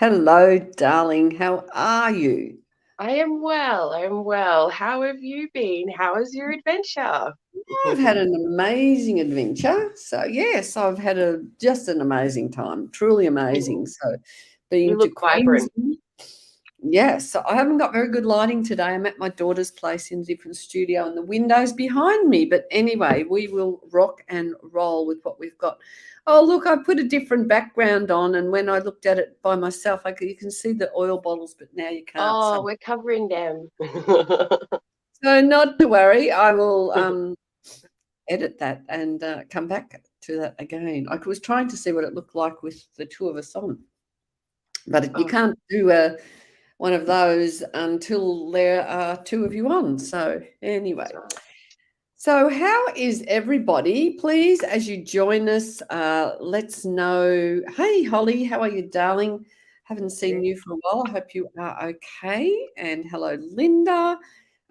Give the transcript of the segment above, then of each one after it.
Hello, darling. How are you? I am well. I am well. How have you been? How was your adventure? I've had an amazing adventure. So yes, I've had just an amazing time. Truly amazing. So You been to look vibrant. Queensland. Yes, so I haven't got very good lighting today. I'm at my daughter's place in a different studio and the window's behind me. But anyway, we will rock and roll with what we've got. Oh, look, I put a different background on, and when I looked at it by myself, you can see the oil bottles, but now you can't. So Oh, we're covering them. So not to worry, I will edit that and come back to that again. I was trying to see what it looked like with the two of us on, but you Oh, can't do one of those until there are two of you on. So anyway, that's right. so how is everybody? Please, as you join us, let's know. Hey, Holly, how are you, darling? Haven't seen you for a while. I hope you are okay. And hello, Linda.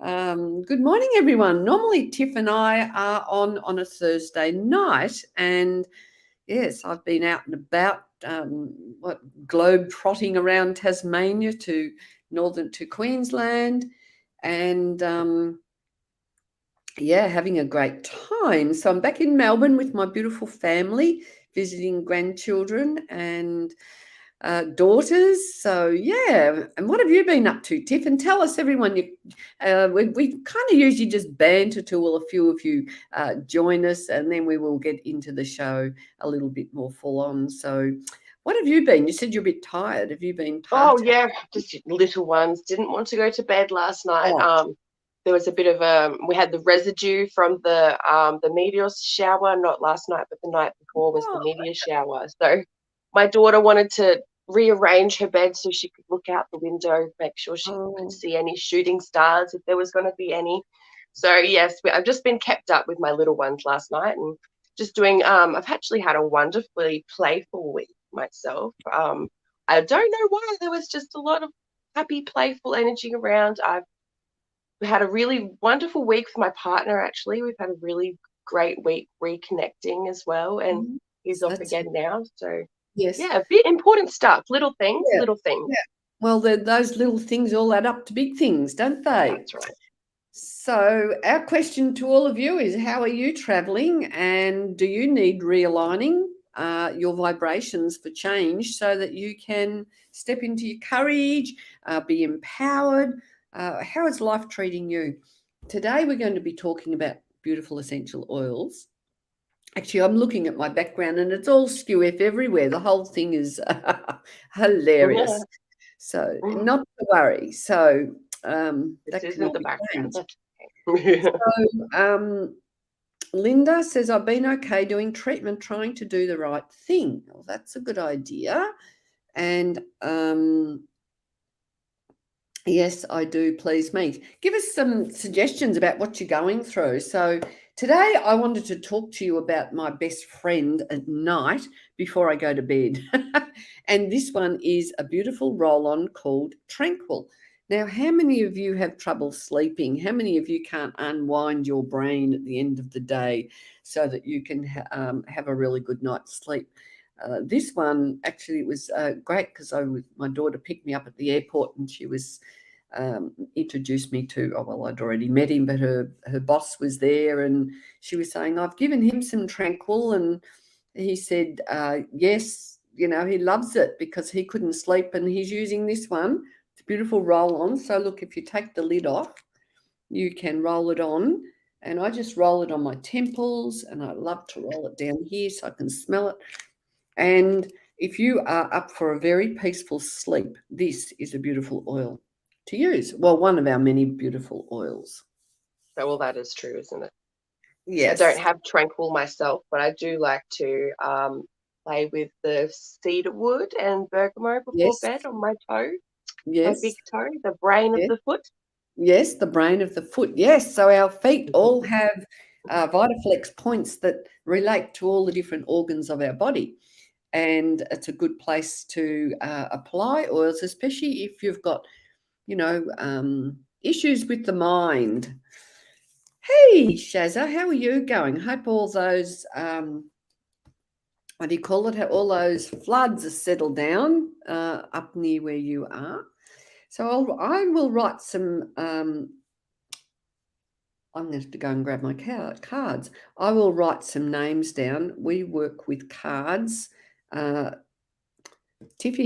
Good morning, everyone. Normally, Tiff and I are on a Thursday night, and yes, I've been out and about, globe trotting around Tasmania to northern to Queensland, and yeah, having a great time. So I'm back in Melbourne with my beautiful family, visiting grandchildren and daughters. So yeah, and what have you been up to, Tiff? And tell us, everyone. We kind of usually just banter till a few of you join us, and then we will get into the show a little bit more full on. So, what have you been? You said you're a bit tired. Have you been hard Oh, to? yeah, just little ones. Didn't want to go to bed last night. Oh, There was a bit of we had the residue from the meteor shower, not last night, but the night before was the oh, meteor shower. So my daughter wanted to rearrange her bed so she could look out the window, make sure she could oh, see any shooting stars if there was going to be any. So yes, I've just been kept up with my little ones last night and just doing. I've actually had a wonderfully playful week myself. I don't know why there was just a lot of happy, playful energy around. I've had a really wonderful week with my partner. Actually, we've had a really great week reconnecting as well, and mhm. he's off That's again now. So yes. yeah, a bit important stuff. Little things, Yeah, little things. yeah. Well, those little things all add up to big things, don't they? That's right. So, our question to all of you is, how are you traveling, and do you need realigning your vibrations for change so that you can step into your courage, be empowered? How is life treating you? Today, we're going to be talking about beautiful essential oils. Actually, I'm looking at my background and it's all skew F everywhere. The whole thing is hilarious. So, not to worry. So, This that can isn't all the be background. changed. That's okay. So, Linda says, I've been okay doing treatment, trying to do the right thing. Well, that's a good idea. And yes, I do. Please meet. Give us some suggestions about what you're going through. So, today I wanted to talk to you about my best friend at night before I go to bed. And this one is a beautiful roll on called Tranquil. Now, how many of you have trouble sleeping? How many of you can't unwind your brain at the end of the day so that you can have a really good night's sleep? This one actually was great because my daughter picked me up at the airport and she was introduced me to, oh, well, I'd already met him, but her boss was there and she was saying, I've given him some Tranquil. And he said, yes, he loves it because he couldn't sleep and he's using this one. It's a beautiful roll on. So, look, if you take the lid off, you can roll it on. And I just roll it on my temples and I love to roll it down here so I can smell it. And if you are up for a very peaceful sleep, this is a beautiful oil to use. Well, one of our many beautiful oils. So, well, that is true, isn't it? I don't Yes, have Tranquil myself, but I do like to play with the cedar wood and bergamot before yes, bed on my toe, my big yes, toe, the brain of yes, the foot. yes, the brain of the foot. Yes, so our feet all have Vitaflex points that relate to all the different organs of our body. And it's a good place to apply oils, especially if you've got, issues with the mind. Hey, Shazza, how are you going? Hope all those what do you call it? All those floods are settled down up near where you are. So I will write some. I'm going to have to go and grab my cards. I will write some names down. We work with cards. Tiffy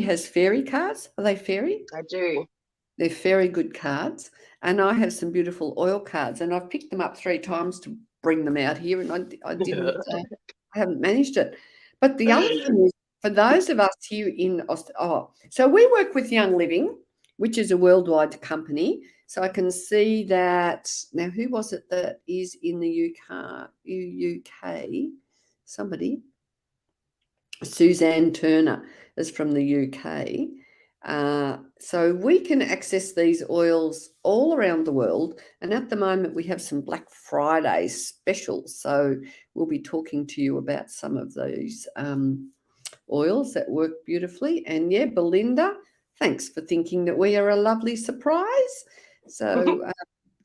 has fairy cards. Are they fairy? I do. They're very good cards. And I have some beautiful oil cards. And I've picked them up 3 times to bring them out here. And I didn't, I haven't managed it. But the other thing is, for those of us here in so we work with Young Living, which is a worldwide company. So I can see that now. Who was it that is in the UK? Somebody. Suzanne Turner is from the UK. So we can access these oils all around the world. And at the moment, we have some Black Friday specials. So we'll be talking to you about some of those oils that work beautifully. And yeah, Belinda, thanks for thinking that we are a lovely surprise. So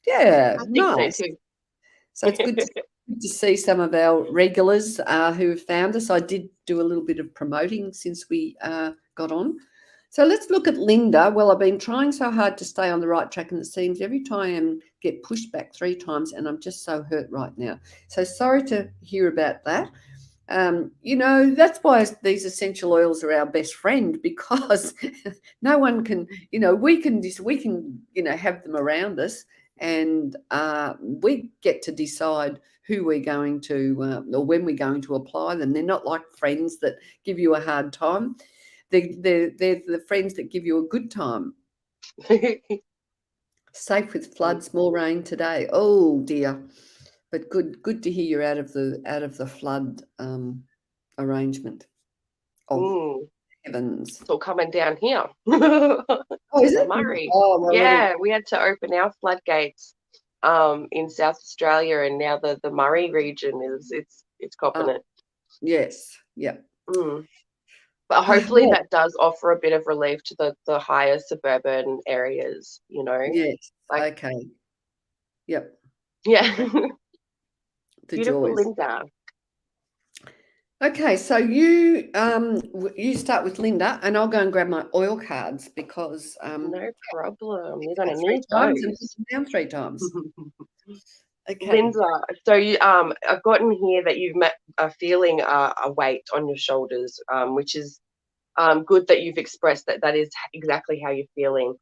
yeah, nice. So it's good to see some of our regulars who have found us. I did do a little bit of promoting since we got on. So let's look at Linda. Well, I've been trying so hard to stay on the right track, and it seems every time I get pushed back 3 times, and I'm just so hurt right now. So sorry to hear about that. That's why these essential oils are our best friend, because no one can, we can have them around us, and we get to decide who we're going to or when we're going to apply them. They're not like friends that give you a hard time. They're the friends that give you a good time. Safe with floods, more rain today. Oh dear. But good to hear you're out of the flood arrangement. Oh heavens! It's all coming down here. Oh, is it? Murray. Oh, well, yeah, we had to open our floodgates in South Australia, and now the Murray region it's copping it. Yes. Yeah. But hopefully that does offer a bit of relief to the higher suburban areas, Yes. Okay. Yep. Yeah. The Beautiful, joys. Linda. Okay, so you start with Linda, and I'll go and grab my oil cards, because no problem. You're gonna 3 need times those. and put them down 3 times. Okay. Linda, so I've gotten here that you've feeling a weight on your shoulders, which is good that you've expressed that is exactly how you're feeling.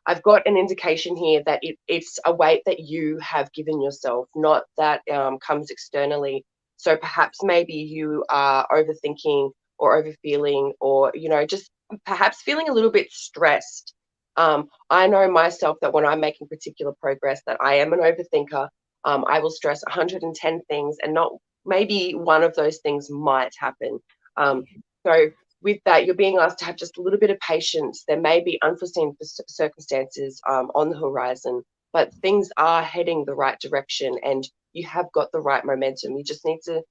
I've got an indication here that it's a weight that you have given yourself, not that comes externally. So perhaps maybe you are overthinking or overfeeling, or, just perhaps feeling a little bit stressed. I know myself that when I'm making particular progress, that I am an overthinker. I will stress 110 things, and not maybe one of those things might happen. So with that, you're being asked to have just a little bit of patience. There may be unforeseen circumstances on the horizon, but things are heading the right direction, and you have got the right momentum. You just need to,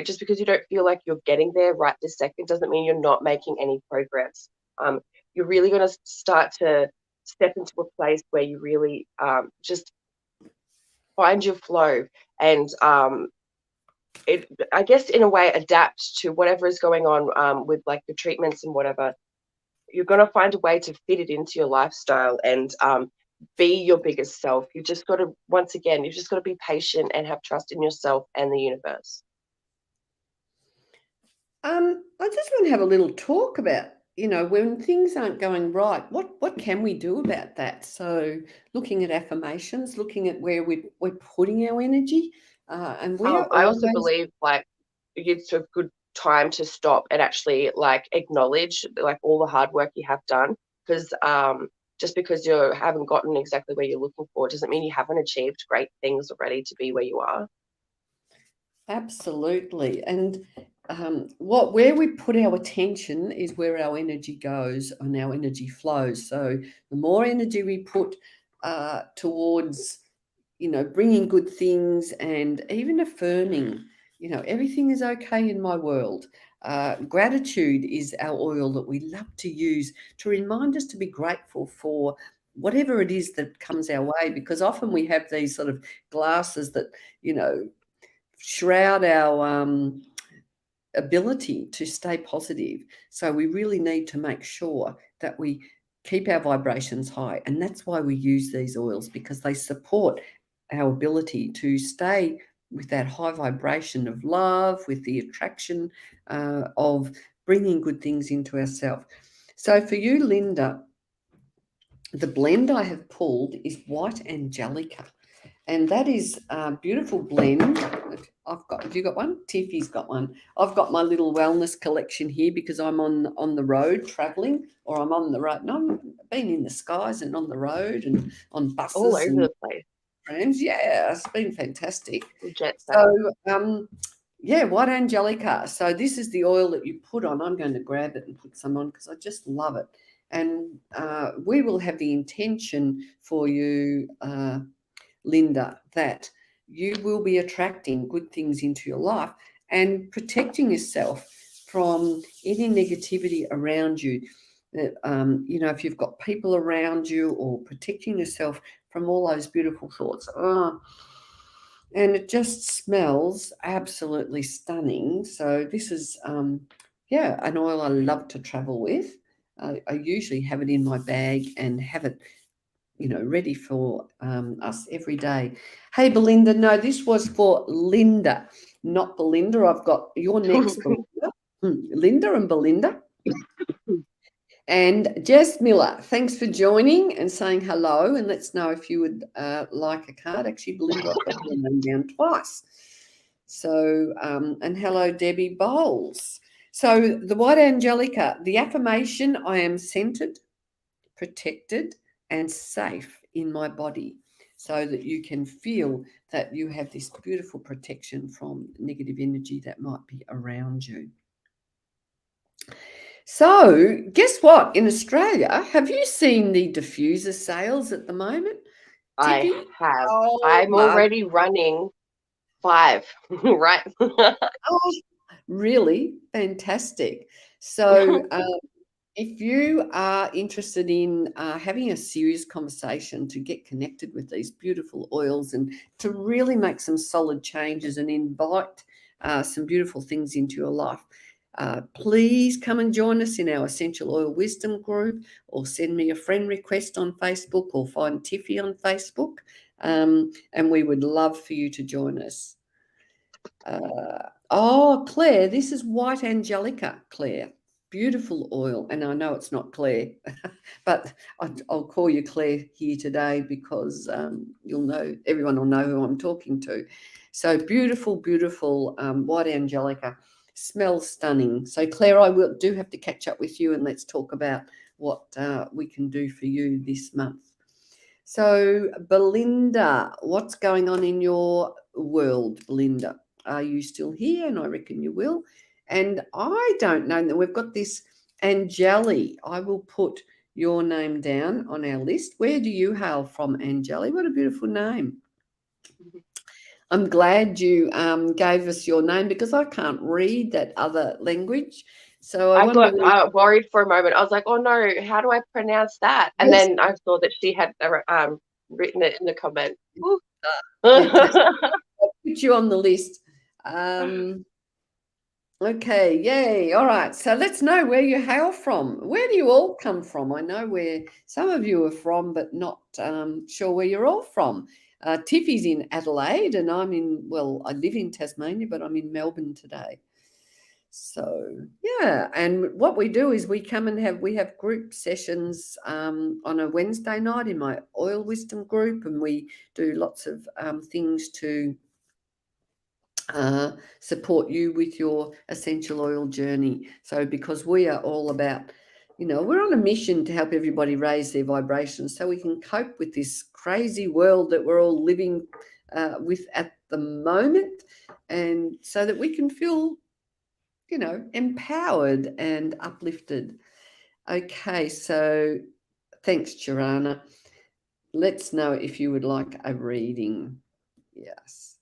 just because you don't feel like you're getting there right this second doesn't mean you're not making any progress. You're really going to start to step into a place where you really just find your flow, and I guess in a way adapt to whatever is going on with like the treatments and whatever. You're going to find a way to fit it into your lifestyle and be your biggest self. You just got to, once again, you've just got to be patient and have trust in yourself and the universe. I just want to have a little talk about, when things aren't going right, what can we do about that? So looking at affirmations, looking at where we're putting our energy, and we are I also believe like it's a good time to stop and actually like acknowledge like all the hard work you have done, because just because you haven't gotten exactly where you're looking for doesn't mean you haven't achieved great things already to be where you are. Absolutely. And where we put our attention is where our energy goes and our energy flows. So the more energy we put towards, bringing good things and even affirming, everything is okay in my world. Gratitude is our oil that we love to use to remind us to be grateful for whatever it is that comes our way, because often we have these sort of glasses that, shroud ability to stay positive. So we really need to make sure that we keep our vibrations high. And that's why we use these oils, because they support our ability to stay with that high vibration of love, with the attraction of bringing good things into ourselves. So for you, Linda, the blend I have pulled is White Angelica. And that is a beautiful blend. Have you got one? Tiffy's got one. I've got my little wellness collection here because I'm on the road traveling, or I'm on the road. No, I've been in the skies and on the road and on All buses over and the place. trams. Yeah, it's been fantastic. Jet set. So, yeah, White Angelica. So this is the oil that you put on. I'm going to grab it and put some on because I just love it. And we will have the intention for you, Linda, that you will be attracting good things into your life and protecting yourself from any negativity around you. If you've got people around you, or protecting yourself from all those beautiful thoughts. And it just smells absolutely stunning. So this is, an oil I love to travel with. I usually have it in my bag and have it ready for us every day. Hey, Belinda, no, this was for Linda, not Belinda. I've got your next, Belinda. Linda and Belinda. And Jess Miller, thanks for joining and saying hello. And let's know if you would like a card. Actually, Belinda, I've got your name down twice. So, and hello, Debbie Bowles. So the White Angelica, the affirmation: I am centered, protected, and safe in my body, so that you can feel that you have this beautiful protection from negative energy that might be around you. So guess what? In Australia, have you seen the diffuser sales at the moment, I Tiffy? have. Oh, I'm already running 5, right? oh, really? Fantastic. So if you are interested in having a serious conversation to get connected with these beautiful oils and to really make some solid changes and invite some beautiful things into your life, please come and join us in our Essential Oil Wisdom group, or send me a friend request on Facebook, or find Tiffy on Facebook, and we would love for you to join us. Claire, this is White Angelica, Claire. Beautiful oil. And I know it's not Claire, but I'll call you Claire here today because everyone will know who I'm talking to. So beautiful, beautiful White Angelica. Smells stunning. So Claire, I do have to catch up with you, and let's talk about what we can do for you this month. So Belinda, what's going on in your world, Belinda? Are you still here? And I reckon you will. And I don't know. We've got this Angeli. I will put your name down on our list. Where do you hail from, Angeli? What a beautiful name. I'm glad you gave us your name, because I can't read that other language. So I wonder. Got worried for a moment. I was like, oh no, how do I pronounce that? And Yes. then I saw that she had written it in the comment. I'll put you on the list. Okay, yay. All right. So let's know where you hail from. Where do you all come from? I know where some of you are from, but not sure where you're all from. Tiffy's in Adelaide, and I live in Tasmania, but I'm in Melbourne today. So, yeah. And what we do is we come and we have group sessions on a Wednesday night in my Oil Wisdom group, and we do lots of things to support you with your essential oil journey. So because we are all about, we're on a mission to help everybody raise their vibrations so we can cope with this crazy world that we're all living with at the moment, and so that we can feel, empowered and uplifted. Okay, so thanks, Charana. Let's know if you would like a reading. Yes.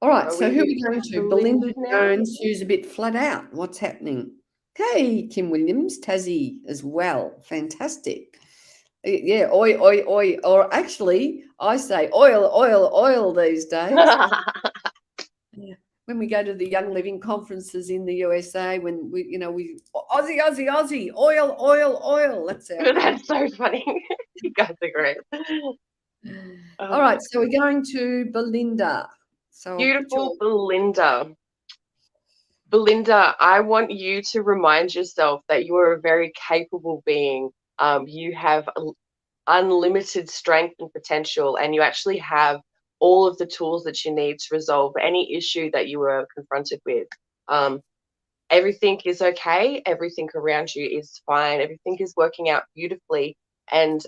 All right, so who are we going to? Belinda Jones, who's a bit flat out. What's happening? Hey, Kim Williams, Tassie as well. Fantastic. Yeah, oi, oi, oi. Or actually, I say oil, oil, oil these days. when we go to the Young Living conferences in the USA, when we Aussie, Aussie, Aussie, oil, oil, oil. That's our That's so funny. You guys are great. All right, so we're going to Belinda. So Beautiful Belinda. Belinda, I want you to remind yourself that you are a very capable being. You have unlimited strength and potential, and you actually have all of the tools that you need to resolve any issue that you were confronted with. Everything is okay. Everything around you is fine. Everything is working out beautifully. And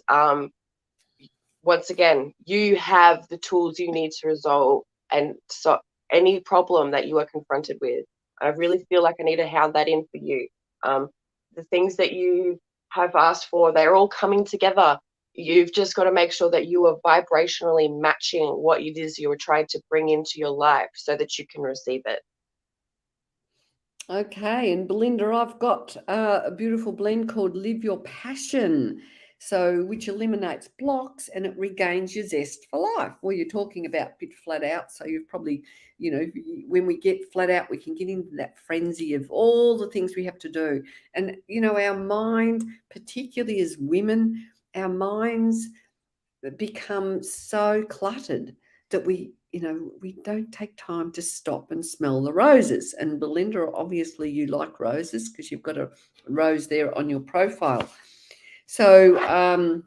once again, you have the tools you need to resolve and so any problem that you are confronted with. I really feel like I need to hound that in for you. The things that you have asked for, they're all coming together. You've just got to make sure that you are vibrationally matching what it is you are trying to bring into your life so that you can receive it. Okay, and Belinda, I've got a beautiful blend called Live Your Passion, so which eliminates blocks and it regains your zest for life. Well, you're talking about a bit flat out, so you've probably, when we get flat out, we can get into that frenzy of all the things we have to do. And, our mind, particularly as women, our minds become so cluttered that we don't take time to stop and smell the roses. And Belinda, obviously you like roses because you've got a rose there on your profile. So,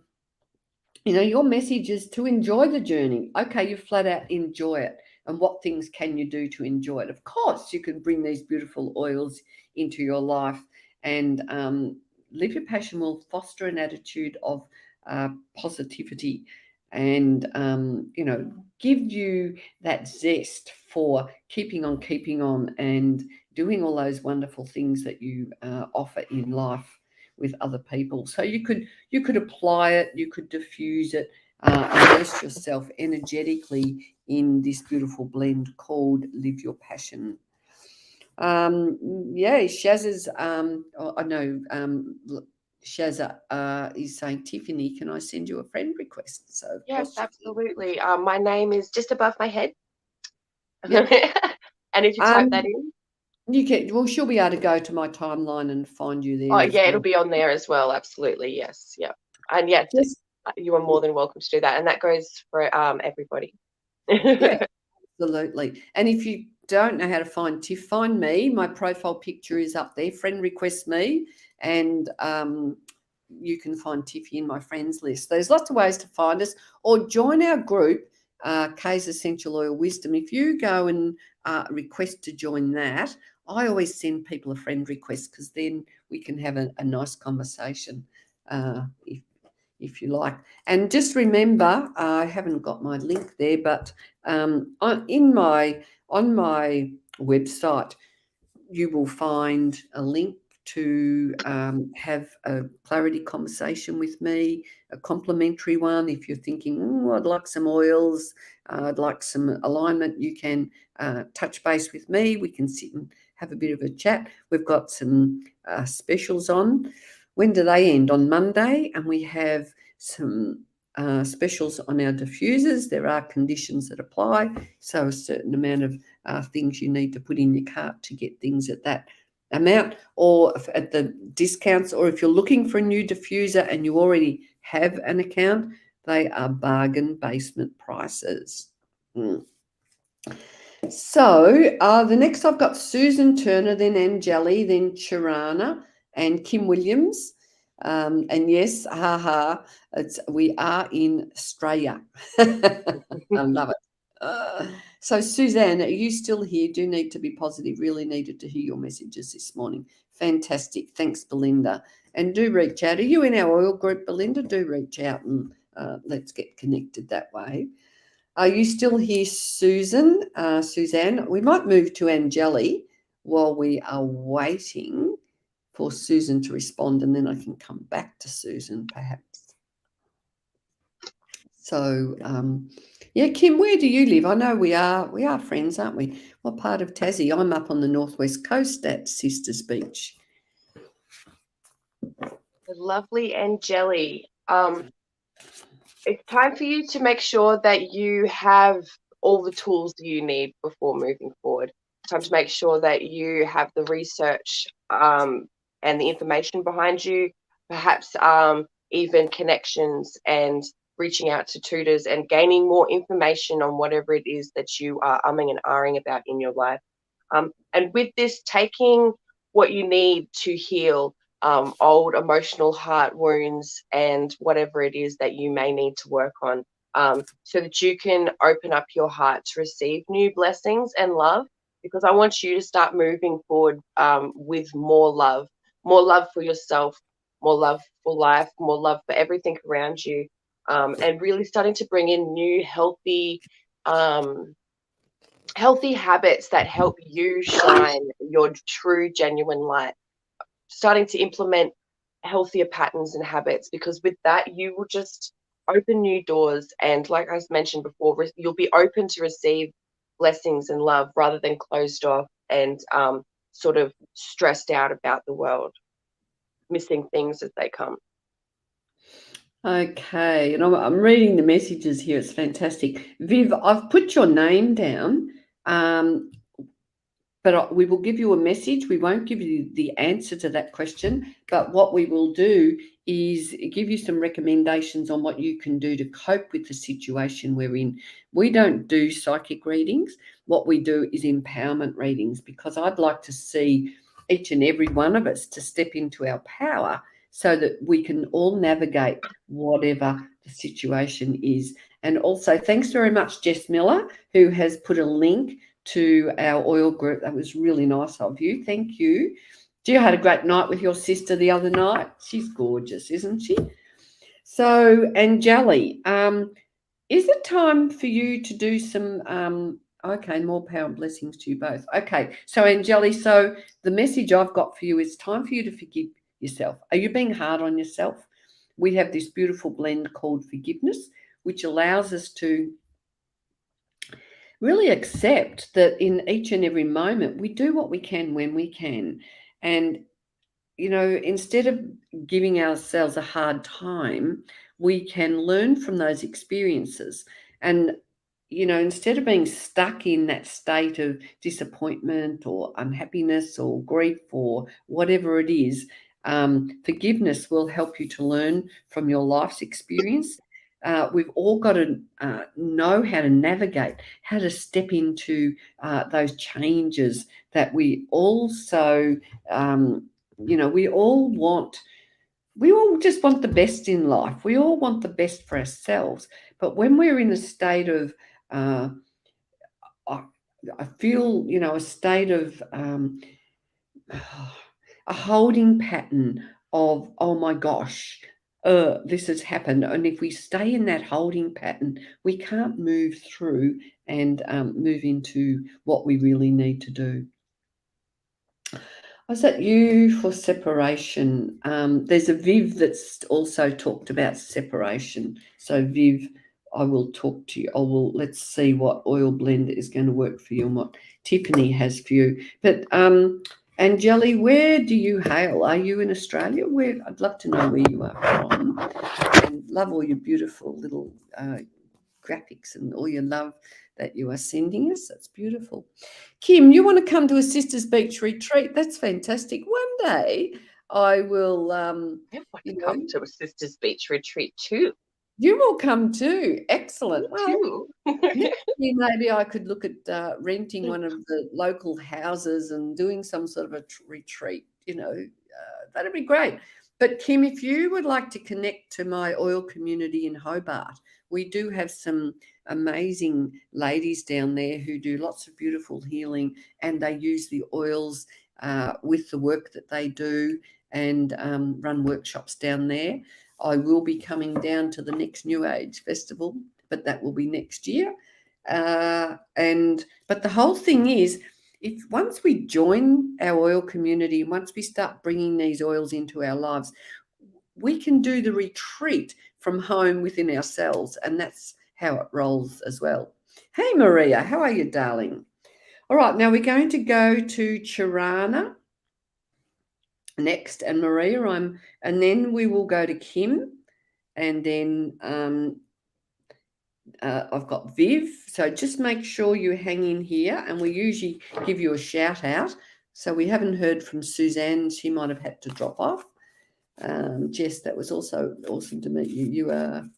your message is to enjoy the journey. Okay, you flat out enjoy it. And what things can you do to enjoy it? Of course, you can bring these beautiful oils into your life, and Live Your Passion will foster an attitude of positivity and give you that zest for keeping on and doing all those wonderful things that you offer in life with other people. So you could apply it, you could diffuse it, immerse yourself energetically in this beautiful blend called Live Your Passion. Shaz's I know Shazza is saying, Tiffanie, can I send you a friend request? So of Yes, course absolutely. My name is just above my head. Yep. And if you type that in, you can. Well, she'll be able to go to my timeline and find you there. oh as yeah, well. it'll be on there as well. Absolutely, yes, yeah, and yes, you are more than welcome to do that, and that goes for everybody. Yeah, absolutely. And if you don't know how to find Tiff, find me. My profile picture is up there. Friend request me, and you can find Tiffy in my friends list. There's lots of ways to find us, or join our group, Kay's Essential Oil Wisdom. If you go and request to join that, I always send people a friend request because then we can have a nice conversation. If you like. And just remember, I haven't got my link there, but on my website, you will find a link to have a clarity conversation with me, a complimentary one. If you're thinking, I'd like some oils, I'd like some alignment, you can touch base with me. We can sit and have a bit of a chat. We've got some specials on. When do they end? On Monday, and we have some specials on our diffusers. There are conditions that apply, so a certain amount of things you need to put in your cart to get things at that amount, or at the discounts. Or if you're looking for a new diffuser and you already have an account, they are bargain basement prices. So the next I've got Susan Turner, then Angeli, then Charana, and Kim Williams. And yes, we are in Australia. I love it. So Suzanne, are you still here? Do need to be positive. Really needed to hear your messages this morning. Fantastic. Thanks, Belinda. And do reach out. Are you in our oil group, Belinda? Do reach out and let's get connected that way. Are you still here, Susan? Suzanne, we might move to Angeli while we are waiting for Susan to respond, and then I can come back to Susan perhaps. So, Kim, where do you live? I know we are friends, aren't we? What part of Tassie? I'm up on the northwest coast at Sisters Beach. Lovely Angeli. It's time for you to make sure that you have all the tools you need before moving forward. time to make sure that you have the research and the information behind you, perhaps even connections and reaching out to tutors and gaining more information on whatever it is that you are umming and ahhing about in your life. And with this, taking what you need to heal old emotional heart wounds and whatever it is that you may need to work on, so that you can open up your heart to receive new blessings and love. Because I want you to start moving forward with more love for yourself, more love for life, more love for everything around you, and really starting to bring in new um, healthy habits that help you shine your true, genuine light. Starting to implement healthier patterns and habits, because with that, you will just open new doors. And like I mentioned before, you'll be open to receive blessings and love rather than closed off and sort of stressed out about the world, missing things as they come. Okay, and I'm reading the messages here. It's fantastic. Viv, I've put your name down, but we will give you a message. We won't give you the answer to that question, but what we will do is give you some recommendations on what you can do to cope with the situation we're in. We don't do psychic readings. What we do is empowerment readings, because I'd like to see each and every one of us to step into our power so that we can all navigate whatever the situation is. And also, thanks very much, Jess Miller, who has put a link to our oil group. That was really nice of you. Thank you. You had a great night with your sister the other night. She's gorgeous, isn't she? So, Angeli, is it time for you to do some okay, more power and blessings to you both. Okay, so Angeli, so the message I've got for you is time for you to forgive yourself. Are you being hard on yourself? We have this beautiful blend called forgiveness, which allows us to really accept that in each and every moment we do what we can when we can. And, instead of giving ourselves a hard time, we can learn from those experiences. And, instead of being stuck in that state of disappointment or unhappiness or grief or whatever it is, forgiveness will help you to learn from your life's experience. We've all got to know how to navigate, how to step into those changes that we also, we all just want the best in life. We all want the best for ourselves. But when we're in a state of, I feel, a state of a holding pattern of, oh my gosh, this has happened. And if we stay in that holding pattern, we can't move through and move into what we really need to do. Was that you for separation? There's a Viv that's also talked about separation. So Viv, I will talk to you. Let's see what oil blend is going to work for you and what Tiffanie has for you. But Angeli, where do you hail? Are you in Australia? I'd love to know where you are from. And love all your beautiful little graphics and all your love that you are sending us. That's beautiful. Kim, you want to come to a Sisters Beach retreat? That's fantastic. One day I will. I want to come to a Sisters Beach retreat too. You will come too. Excellent. Me too. Maybe I could look at renting one of the local houses and doing some sort of a retreat. That'd be great. But Kim, if you would like to connect to my oil community in Hobart, we do have some amazing ladies down there who do lots of beautiful healing, and they use the oils with the work that they do, and run workshops down there. I will be coming down to the next New Age Festival, but that will be next year. But the whole thing is, if once we join our oil community, once we start bringing these oils into our lives, we can do the retreat from home within ourselves, and that's how it rolls as well. Hey, Maria, how are you, darling? All right, now we're going to go to Charana next, and Maria, and then we will go to Kim, and then I've got Viv. So just make sure you hang in here, and we usually give you a shout out. So we haven't heard from Suzanne. She might have had to drop off. Jess, that was also awesome to meet you. You are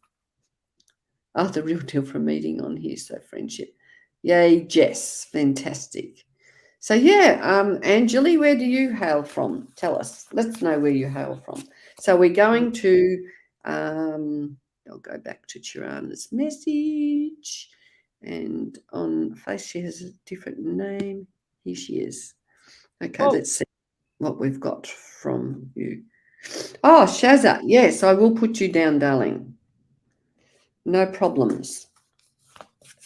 the real deal from meeting on here. So friendship. Yay, Jess. Fantastic. So yeah, Angeli, where do you hail from? Tell us. Let's know where you hail from. So we're going to, I'll go back to Tirana's message. And on face, she has a different name. Here she is. Okay, let's see what we've got from you. Oh, Shazza. Yes, I will put you down, darling. No problems.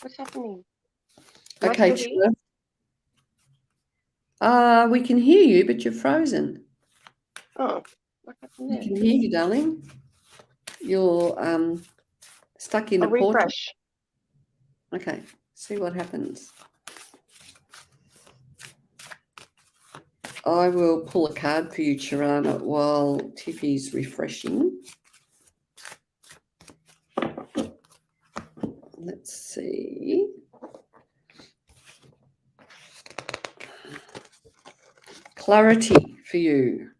What's happening? Okay, we can hear you, but you're frozen. Oh, what happened there? We can hear you, darling. You're stuck in a portal. Refresh. Okay, see what happens. I will pull a card for you, Tirana, while Tiffy's refreshing. Let's see. Clarity for you.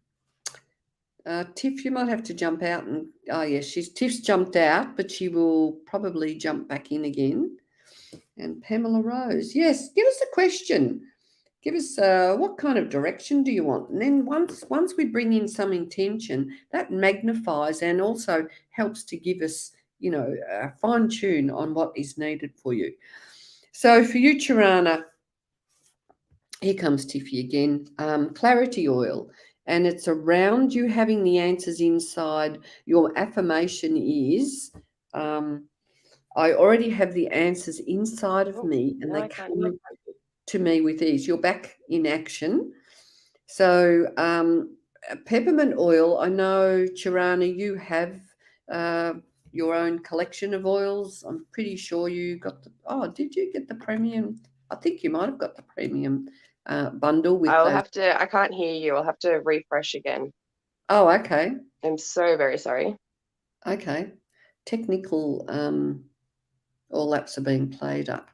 Tiff, you might have to jump out and, oh yes, Tiff's jumped out, but she will probably jump back in again. And Pamela Rose, yes, give us a question. Give us what kind of direction do you want? And then once we bring in some intention, that magnifies and also helps to give us, a fine tune on what is needed for you. So for you, Tirana, here comes Tiffy again, clarity oil. And it's around you having the answers inside. Your affirmation is, I already have the answers inside of me, and they come to me with ease. You're back in action. So peppermint oil, I know, Tirana, you have your own collection of oils. I'm pretty sure you got did you get the premium? I think you might have got the premium bundle with I can't hear you. I'll have to refresh again. Oh, okay. I'm so very sorry. Okay. Technical all laps are being played up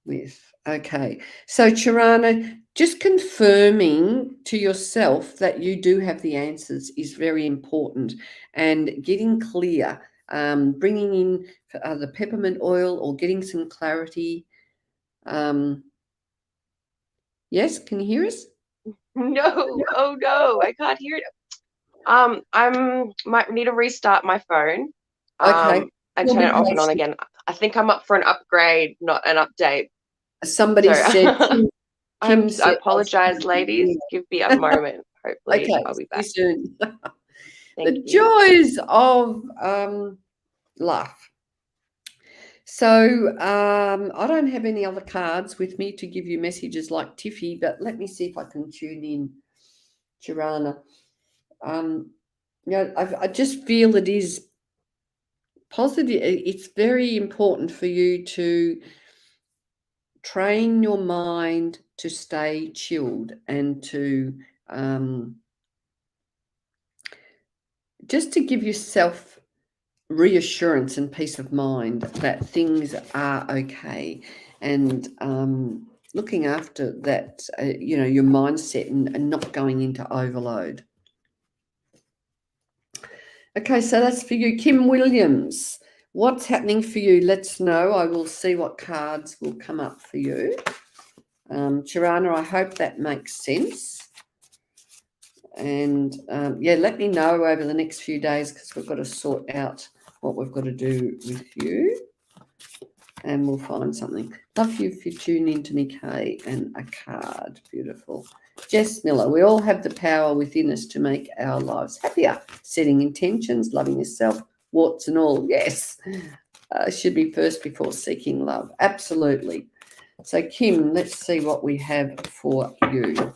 with. Okay. So, Tirana, just confirming to yourself that you do have the answers is very important, and getting clear, bringing in the peppermint oil or getting some clarity. Yes, can you hear us? No. Oh no, I can't hear it. Might need to restart my phone. Okay. And turn it off and on again. I think I'm up for an upgrade, not an update. Somebody said, I apologize, ladies. Give me a moment. Hopefully, okay, I'll be back. See you soon. Thank you. Joys of life. So I don't have any other cards with me to give you messages like Tiffy, but let me see if I can tune in, Tirana. I just feel it is positive. It's very important for you to train your mind to stay chilled and to just to give yourself reassurance and peace of mind that things are okay, and looking after that, your mindset and not going into overload. Okay, so that's for you. Kim Williams, what's happening for you? Let's know. I will see what cards will come up for you. Tirana, I hope that makes sense. And let me know over the next few days, because we've got to sort out what we've got to do with you, and we'll find something. Love you if you tune in to me, Kay, and a card. Beautiful. Jess Miller, we all have the power within us to make our lives happier. Setting intentions, loving yourself, warts and all. Yes, should be first before seeking love. Absolutely. So, Kim, let's see what we have for you.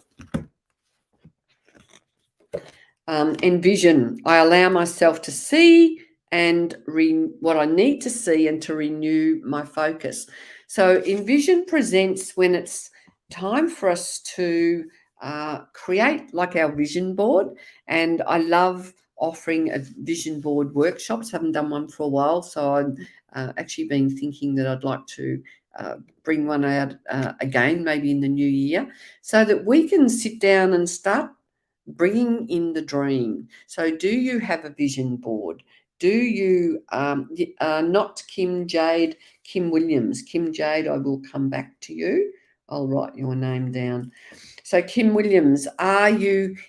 Envision. I allow myself to see and what I need to see, and to renew my focus. So envision presents when it's time for us to create like our vision board. And I love offering a vision board workshops. Haven't done one for a while, so I'm actually been thinking that I'd like to bring one out again, maybe in the new year, so that we can sit down and start bringing in the dream. So do you have a vision board? Do you, not Kim Jade, Kim Williams. Kim Jade, I will come back to you. I'll write your name down. So Kim Williams,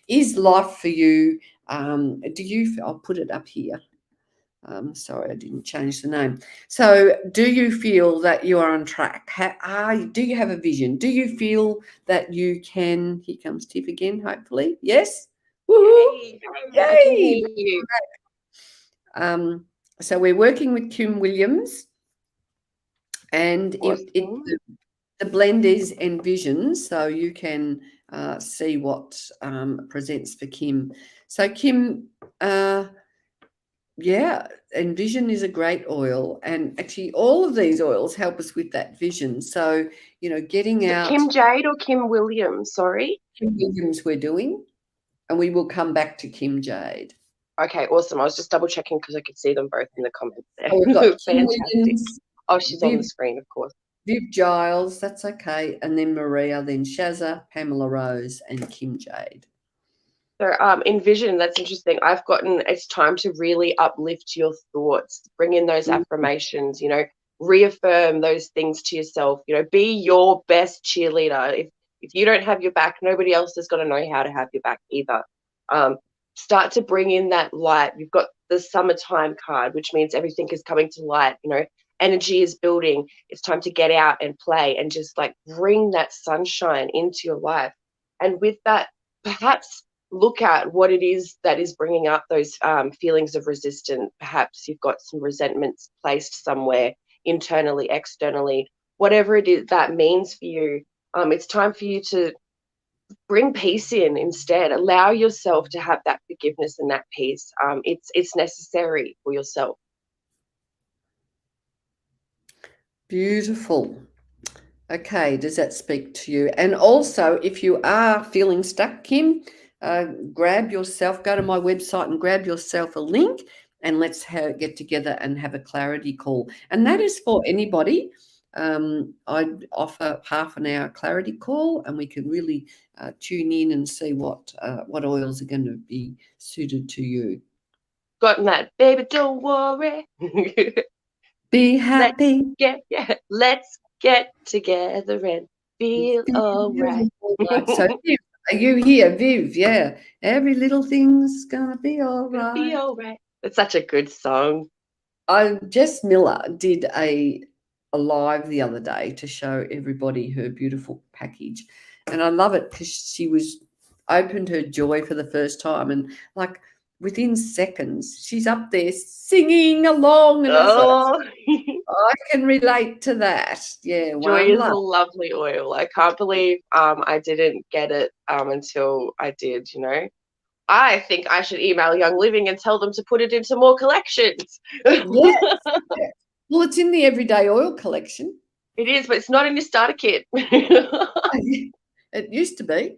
is life for you, I'll put it up here. Sorry, I didn't change the name. So do you feel that you are on track? Do you have a vision? Do you feel that you can, here comes Tiff again, hopefully. Yes? Woohoo! Yay! I can Yay! hear you. So we're working with Kim Williams, and Awesome. the blend is Envision, so you can see what presents for Kim. So Kim, yeah, Envision is a great oil, and actually all of these oils help us with that vision. So, getting out. Kim Jade or Kim Williams? Sorry. Kim Williams we're doing, and we will come back to Kim Jade. Okay, awesome. I was just double checking because I could see them both in the comments there. Oh, we've got Kim Fantastic. Williams, Oh, she's on the screen, of course. Viv Giles, that's okay, and then Maria, then Shazza, Pamela Rose, and Kim Jade. So Envision, that's interesting. I've gotten, it's time to really uplift your thoughts, bring in those affirmations, reaffirm those things to yourself, be your best cheerleader. If you don't have your back, nobody else is going to know how to have your back either. Start to bring in that light. You've got the summertime card, which means everything is coming to light, energy is building. It's time to get out and play and just like bring that sunshine into your life. And with that, perhaps look at what it is that is bringing up those feelings of resistance. Perhaps you've got some resentments placed somewhere internally, externally, whatever it is that means for you. It's time for you to bring peace in instead. Allow yourself to have that forgiveness and that peace. It's necessary for yourself. Beautiful. Okay, does that speak to you? And also, if you are feeling stuck, Kim, grab yourself, go to my website and grab yourself a link, and let's get together and have a clarity call. And that is for anybody. I'd offer half an hour clarity call, and we can really tune in and see what oils are going to be suited to you. Gotten that, baby, don't worry. Be happy. Let's get together and feel all right. So, Viv, are you here, Viv? Yeah. Every little thing's gonna be all right. Be all right. It's such a good song. Jess Miller did a live the other day to show everybody her beautiful package, and I love it because she opened her joy for the first time, and like within seconds she's up there singing along, and I can relate to that. Yeah, joy is a lovely oil. I can't believe I didn't get it until I did. I think I should email Young Living and tell them to put it into more collections. Yes. Well, it's in the Everyday Oil collection. It is, but it's not in your starter kit. It used to be.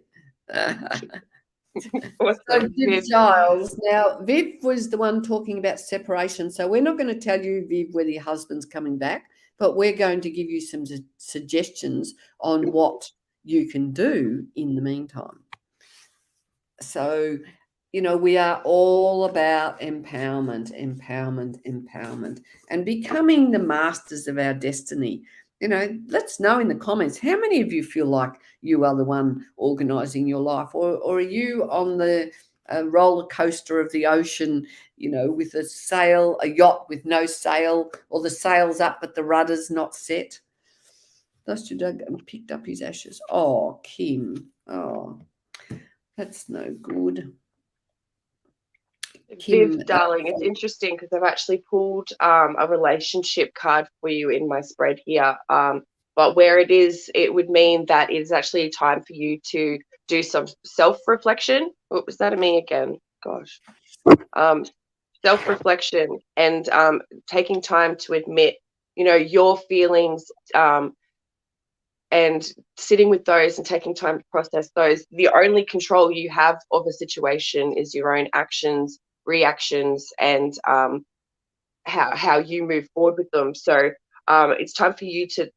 So Viv Giles. Now, Viv was the one talking about separation. So we're not going to tell you, Viv, whether your husband's coming back, but we're going to give you some suggestions on what you can do in the meantime. So, we are all about empowerment, and becoming the masters of our destiny. Let's know in the comments, how many of you feel like you are the one organising your life, or are you on the roller coaster of the ocean, with a yacht with no sail, or the sail's up but the rudder's not set? Thus Doug picked up his ashes. Oh, Kim. Oh, that's no good. Viv, darling, it's interesting because I've actually pulled a relationship card for you in my spread here. But where it is, it would mean that it is actually time for you to do some self-reflection. What was that a me again? Gosh. Self-reflection and taking time to admit, your feelings, and sitting with those and taking time to process those. The only control you have of a situation is your own actions, reactions and how you move forward with them. So it's time for you to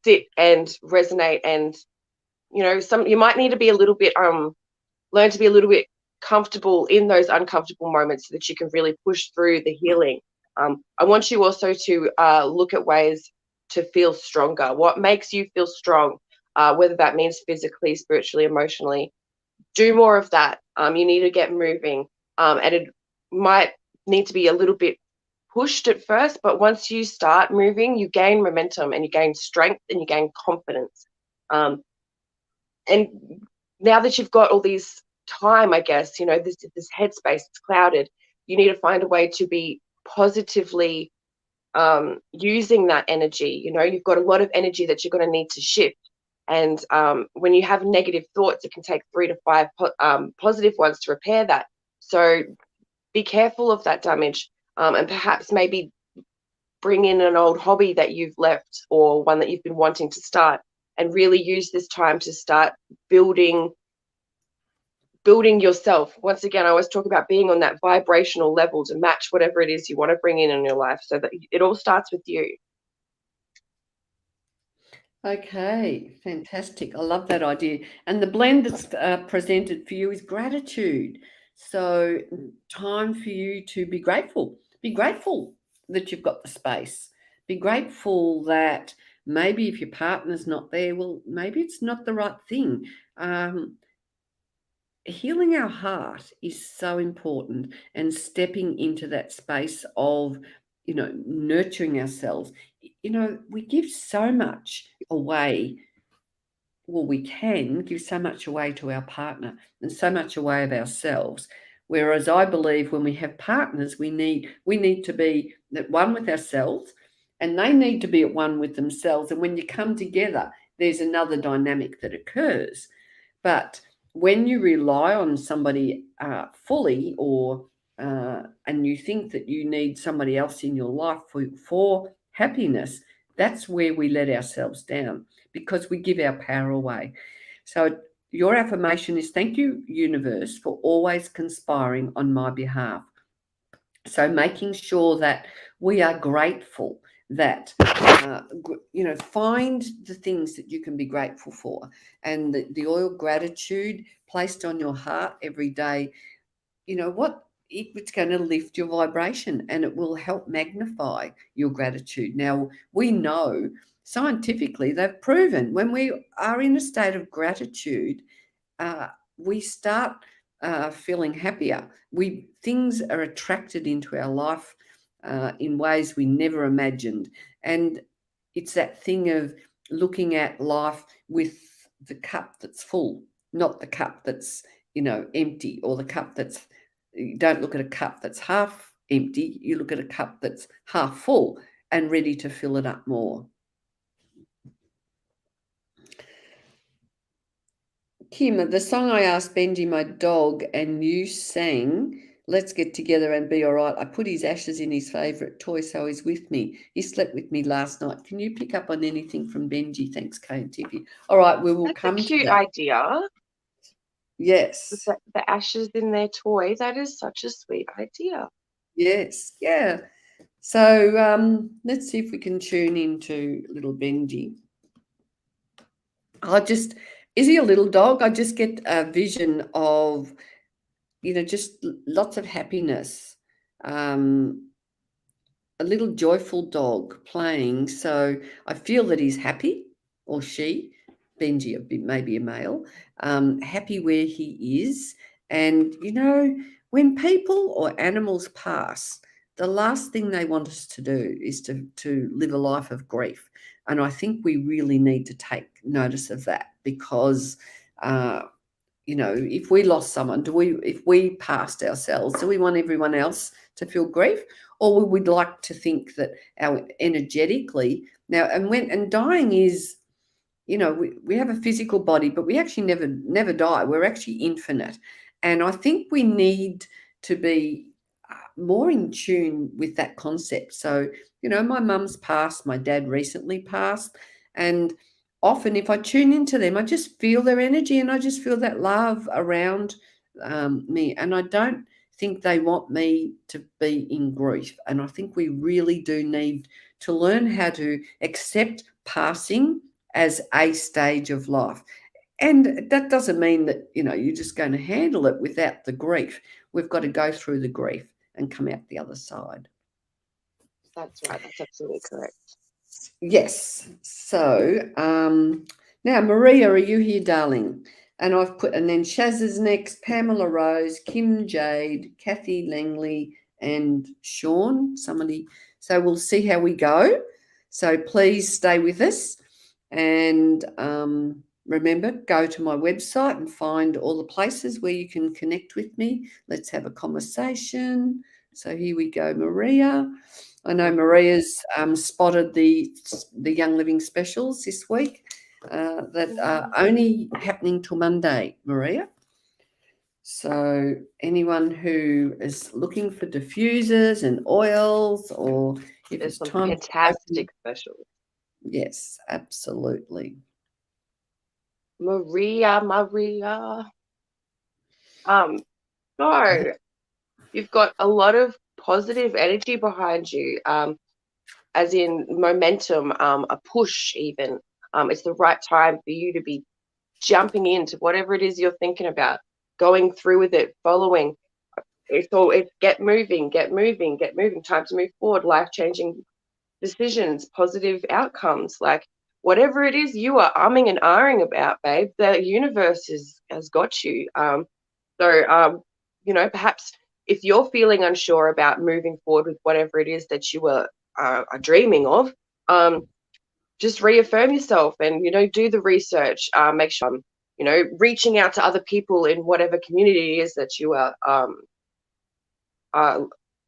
sit and resonate, and you might need to be a little bit learn to be a little bit comfortable in those uncomfortable moments so that you can really push through the healing. I want you also to look at ways to feel stronger. What makes you feel strong, whether that means physically, spiritually, emotionally. Do more of that. You need to get moving, and it might need to be a little bit pushed at first, but once you start moving, you gain momentum and you gain strength and you gain confidence. And now that you've got all these time, I guess, this headspace, it's clouded, you need to find a way to be positively using that energy. You've got a lot of energy that you're going to need to shift. And when you have negative thoughts, it can take 3 to 5 positive ones to repair that. So be careful of that damage, and perhaps maybe bring in an old hobby that you've left or one that you've been wanting to start, and really use this time to start building yourself. Once again, I always talk about being on that vibrational level to match whatever it is you want to bring in your life, so that it all starts with you. Okay, fantastic. I love that idea. And the blend that's presented for you is gratitude. So, time for you to be grateful. Be grateful that you've got the space. Be grateful that maybe if your partner's not there, well, maybe it's not the right thing. Healing our heart is so important, and stepping into that space of nurturing ourselves. We give so much away. Well, we can give so much away to our partner and so much away of ourselves, whereas I believe when we have partners, we need to be at one with ourselves, and they need to be at one with themselves, and when you come together, there's another dynamic that occurs. But when you rely on somebody fully, or and you think that you need somebody else in your life for happiness, that's where we let ourselves down, because we give our power away. So your affirmation is, thank you, universe, for always conspiring on my behalf. So making sure that we are grateful, that find the things that you can be grateful for, and the oil gratitude placed on your heart every day, it's going to lift your vibration, and it will help magnify your gratitude. Now, we know scientifically they've proven when we are in a state of gratitude, we start feeling happier. Things are attracted into our life in ways we never imagined. And it's that thing of looking at life with the cup that's full, not the cup that's, empty, or the cup that's, you don't look at a cup that's half empty, you look at a cup that's half full and ready to fill it up more. Kim, the song I asked Benji, my dog, and you sang, Let's Get Together and Be All Right. I put his ashes in his favourite toy, so he's with me. He slept with me last night. Can you pick up on anything from Benji? Thanks, Kay and Tiffy. All right, we will come to that. That's a cute idea. Yes. The ashes in their toy. That is such a sweet idea. Yes, yeah. So let's see if we can tune into little Benji. Is he a little dog? I just get a vision of, just lots of happiness, a little joyful dog playing. So I feel that he's happy, or she, Benji, maybe a male, happy where he is. And, when people or animals pass, the last thing they want us to do is to live a life of grief. And I think we really need to take notice of that, because, if we lost someone, if we passed ourselves, do we want everyone else to feel grief? Or would we like to think that our energetically now, and dying is, we have a physical body, but we actually never die. We're actually infinite. And I think we need to be more in tune with that concept. So, my mum's passed, my dad recently passed, and often if I tune into them, I just feel their energy, and I just feel that love around me, and I don't think they want me to be in grief. And I think we really do need to learn how to accept passing as a stage of life. And that doesn't mean that, you're just going to handle it without the grief. We've got to go through the grief and come out the other side. That's right. That's absolutely correct. Yes. So now, Maria, are you here, darling? And I've put, and then Shaz is next, Pamela Rose, Kim Jade, Kathy Langley, and Sean, somebody. So we'll see how we go. So please stay with us. And remember, go to my website and find all the places where you can connect with me. Let's have a conversation. So here we go, Maria. I know Maria's spotted the Young Living specials this week that are only happening till Monday, Maria. So anyone who is looking for diffusers and oils, or if There's it's some time, fantastic specials. yes, absolutely. Maria. So you've got a lot of positive energy behind you, as in momentum, a push even. It's the right time for you to be jumping into whatever it is you're thinking about, going through with it, following. It's get moving, time to move forward, life-changing decisions, positive outcomes, like whatever it is you are umming and ahhing about, babe, the universe has got you. Perhaps if you're feeling unsure about moving forward with whatever it is that you are dreaming of, just reaffirm yourself and, do the research, make sure, reaching out to other people in whatever community it is that you are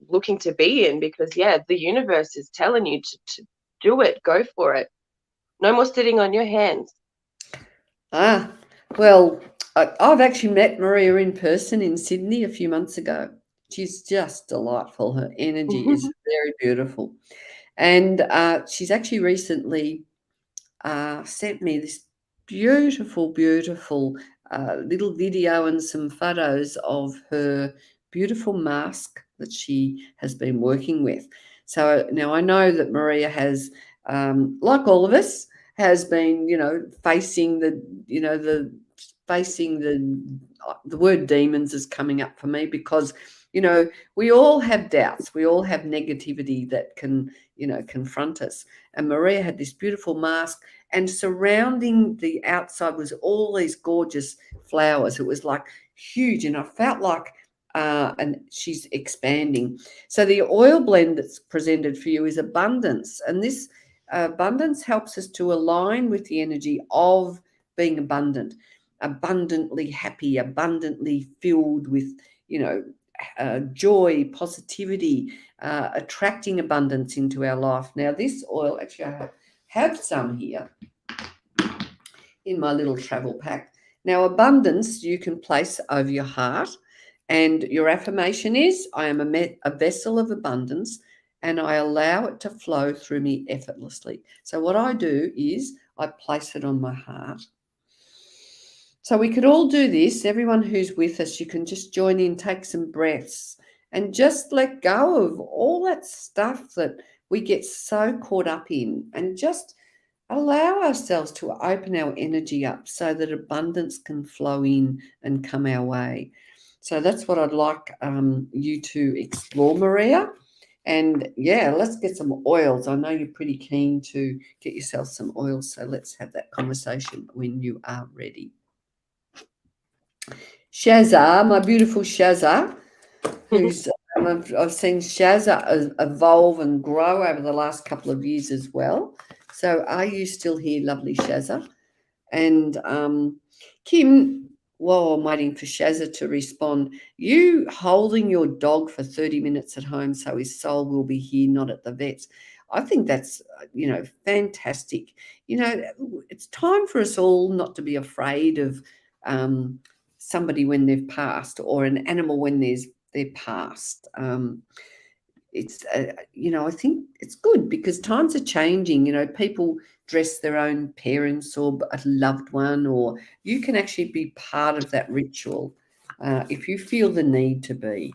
looking to be in, because, the universe is telling you to do it, go for it. No more sitting on your hands. Well, I've actually met Maria in person in Sydney a few months ago. She's just delightful. Her energy is very beautiful. And she's actually recently sent me this beautiful little video and some photos of her beautiful mask that she has been working with. So now I know that Maria has, like all of us, has been, facing the word demons is coming up for me, because we all have doubts, we all have negativity that can confront us. And Maria had this beautiful mask, and surrounding the outside was all these gorgeous flowers. It was like huge, and I felt like and she's expanding. So the oil blend that's presented for you is abundance, and this abundance helps us to align with the energy of being abundantly happy, abundantly filled with joy, positivity, attracting abundance into our life. Now, this oil, actually, I have some here in my little travel pack. Now, abundance you can place over your heart, and your affirmation is, I am a vessel of abundance, and I allow it to flow through me effortlessly. So what I do is I place it on my heart. So we could all do this. Everyone who's with us, you can just join in, take some breaths, and just let go of all that stuff that we get so caught up in, and just allow ourselves to open our energy up so that abundance can flow in and come our way. So that's what I'd like you to explore, Maria. And let's get some oils. I know you're pretty keen to get yourself some oils, so let's have that conversation when you are ready. Shazza, my beautiful Shazza, who's I've seen Shazza evolve and grow over the last couple of years as well. So are you still here, lovely Shazza? And Kim, while I'm waiting for Shazza to respond, you holding your dog for 30 minutes at home so his soul will be here, not at the vet's. I think that's, fantastic. It's time for us all not to be afraid of somebody when they've passed, or an animal when they're passed. It's I think it's good because times are changing. People dress their own parents or a loved one, or you can actually be part of that ritual if you feel the need to be.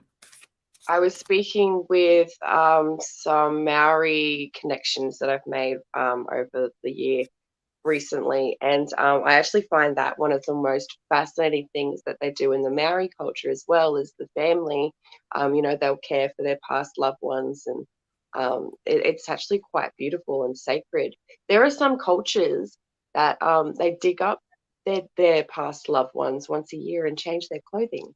I was speaking with some Maori connections that I've made over the year recently, and I actually find that one of the most fascinating things that they do in the Maori culture as well is the family. They'll care for their past loved ones, and it's actually quite beautiful and sacred. There are some cultures that they dig up their past loved ones once a year and change their clothing.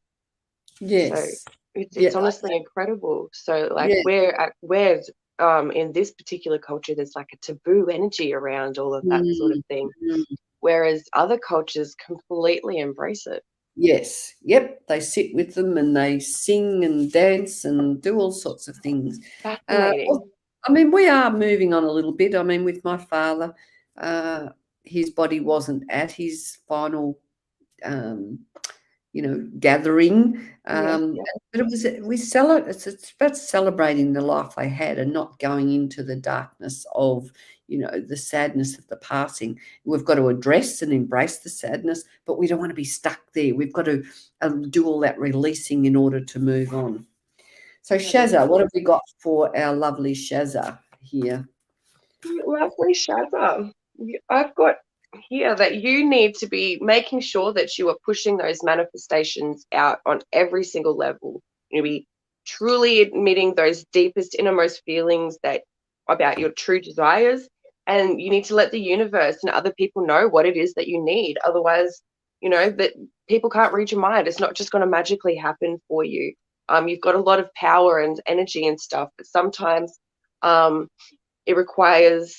So Yes. it's Yeah. honestly incredible. So like Yeah. we're in this particular culture, there's like a taboo energy around all of that sort of Mm, thing, mm. whereas other cultures completely embrace it. Yes. Yep. They sit with them and they sing and dance and do all sorts of things. Fascinating. I mean, we are moving on a little bit. I mean, with my father, uh, his body wasn't at his final, um, gathering. Yes, yeah, But it's about celebrating the life they had and not going into the darkness of, the sadness of the passing. We've got to address and embrace the sadness, but we don't want to be stuck there. We've got to do all that releasing in order to move on. So, that is Shazza, what have we got for our lovely Shazza here? lovely, Shazza. I've got here that you need to be making sure that you are pushing those manifestations out on every single level. You be truly admitting those deepest, innermost feelings that about your true desires, and you need to let the universe and other people know what it is that you need. Otherwise, that people can't read your mind. It's not just going to magically happen for you. You've got a lot of power and energy and stuff, but sometimes um, it requires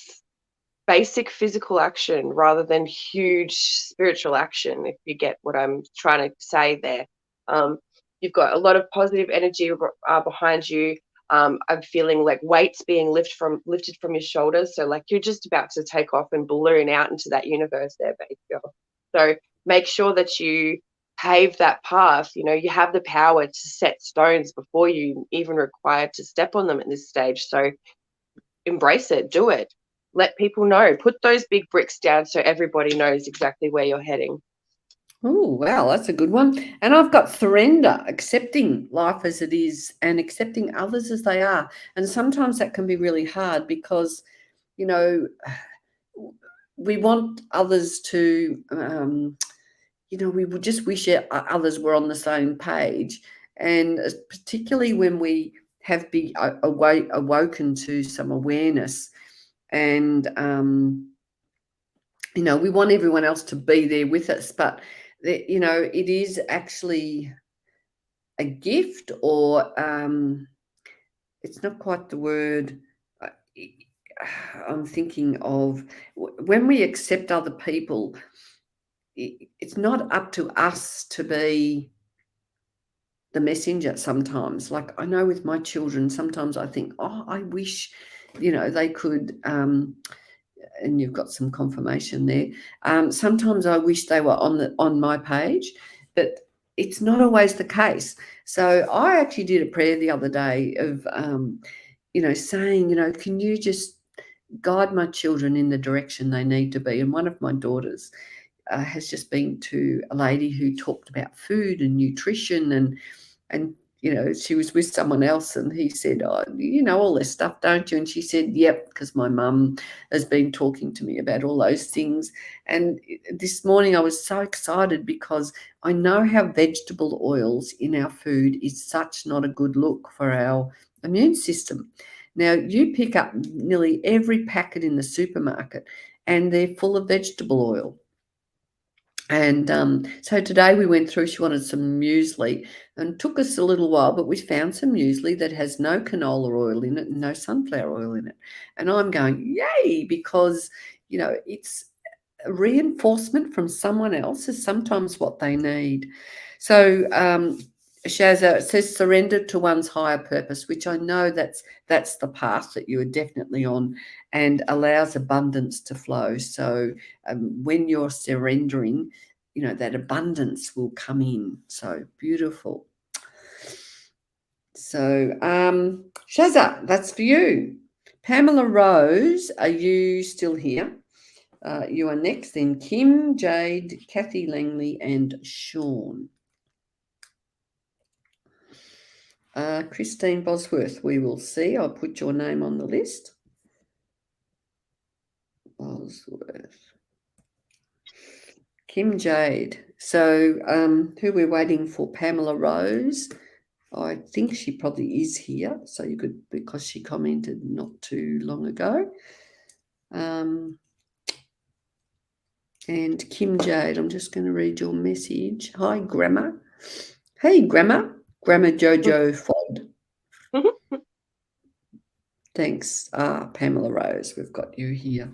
basic physical action rather than huge spiritual action, if you get what I'm trying to say there. Um, you've got a lot of positive energy behind you. I'm feeling like weights being lifted from your shoulders. So like you're just about to take off and balloon out into that universe there, baby girl. So make sure that you pave that path. You have the power to set stones before you even required to step on them at this stage. So embrace it, do it. Let people know. Put those big bricks down so everybody knows exactly where you're heading. Oh, wow, that's a good one. And I've got surrender, accepting life as it is and accepting others as they are. And sometimes that can be really hard because, you know, we want others to, we would just wish others were on the same page. And particularly when we have awoken to some awareness and, we want everyone else to be there with us, but it is actually a gift, or it's not quite the word uh, I'm thinking of. When we accept other people, it's not up to us to be the messenger sometimes. Like I know with my children, sometimes I think, oh, I wish, they could, and you've got some confirmation there. Sometimes I wish they were on my page, but it's not always the case. So I actually did a prayer the other day of, saying, can you just guide my children in the direction they need to be? And one of my daughters has just been to a lady who talked about food and nutrition, and she was with someone else, and he said, oh, you know all this stuff, don't you? And she said, yep, because my mum has been talking to me about all those things. And this morning I was so excited because I know how vegetable oils in our food is such not a good look for our immune system. Now, you pick up nearly every packet in the supermarket and they're full of vegetable oil. And so today we went through, she wanted some muesli, and took us a little while, but we found some muesli that has no canola oil in it and no sunflower oil in it. And I'm going, yay, because, it's a reinforcement from someone else is sometimes what they need. So, Shazza, it says surrender to one's higher purpose, which I know that's the path that you are definitely on, and allows abundance to flow. So when you're surrendering, that abundance will come in. So beautiful. So Shazza, that's for you. Pamela Rose, are you still here? You are next, then Kim, Jade, Kathy Langley, and Sean. Christine Bosworth, we will see. I'll put your name on the list. Bosworth. Kim Jade. So who we're waiting for? Pamela Rose. I think she probably is here. So you could, because she commented not too long ago. And Kim Jade, I'm just going to read your message. Hi, Grammar. Hey, Grammar. Grammar Jojo Fod. Thanks, Pamela Rose. We've got you here.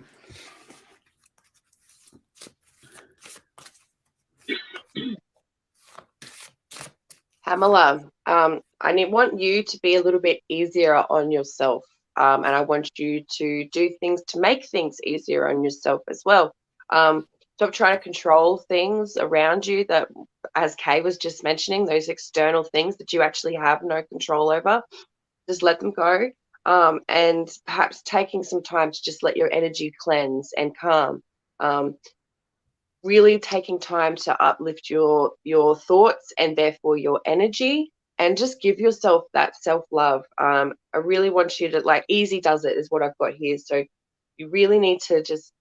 Pamela, I want you to be a little bit easier on yourself. And I want you to do things to make things easier on yourself as well. Stop trying to control things around you that, as Kay was just mentioning, those external things that you actually have no control over. Just let them go. And perhaps taking some time to just let your energy cleanse and calm. Really taking time to uplift your thoughts and therefore your energy, and just give yourself that self-love. I really want you to, like, easy does it is what I've got here. So you really need to just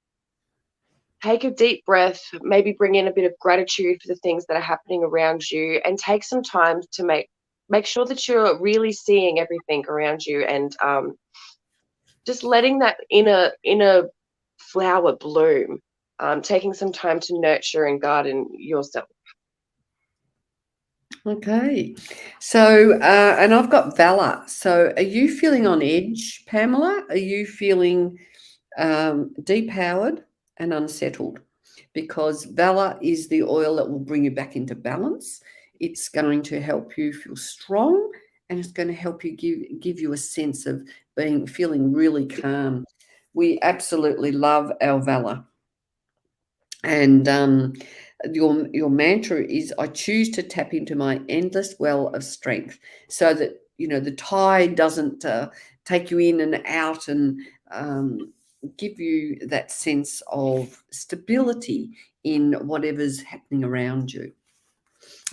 take a deep breath, maybe bring in a bit of gratitude for the things that are happening around you, and take some time to make sure that you're really seeing everything around you, and just letting that inner flower bloom. Taking some time to nurture and garden yourself. Okay. So, and I've got Valor. So are you feeling on edge, Pamela? Are you feeling depowered and unsettled? Because Valor is the oil that will bring you back into balance. It's going to help you feel strong, and it's going to help you give you a sense of feeling really calm. We absolutely love our Valor. And your mantra is, I choose to tap into my endless well of strength, so that the tide doesn't take you in and out, and give you that sense of stability in whatever's happening around you.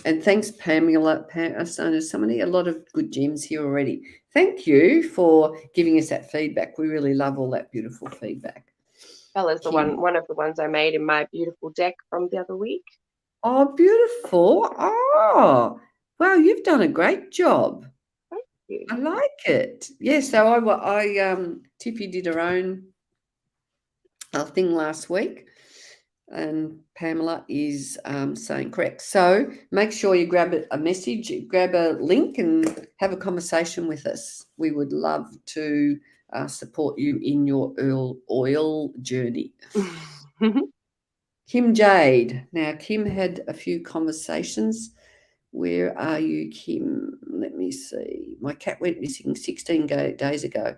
And thanks, Pamela. A lot of good gems here already. Thank you for giving us that feedback. We really love all that beautiful feedback. Bella's one of the ones I made in my beautiful deck from the other week. Oh, beautiful. Oh, wow, you've done a great job. Thank you. I like it. Yeah, so Tiffy did her own thing last week, and Pamela is saying correct. So make sure you grab a message, grab a link, and have a conversation with us. We would love to support you in your oil journey. Kim Jade. Now, Kim had a few conversations. Where are you, Kim? Let me see. My cat went missing 16 days ago.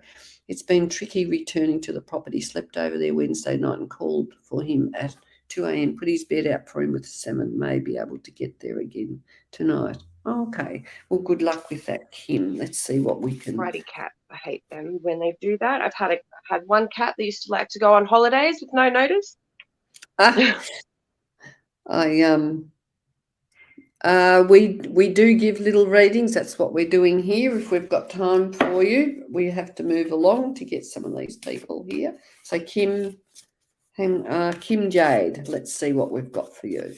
It's been tricky returning to the property. Slept over there Wednesday night and called for him at 2 a.m. Put his bed out for him with salmon. May be able to get there again tonight. Okay. Well, good luck with that, Kim. Let's see what we can. Righty cat. I hate them when they do that. I've had one cat that used to like to go on holidays with no notice. We do give little readings. That's what we're doing here. If we've got time for you, we have to move along to get some of these people here. So Kim Jade, let's see what we've got for you.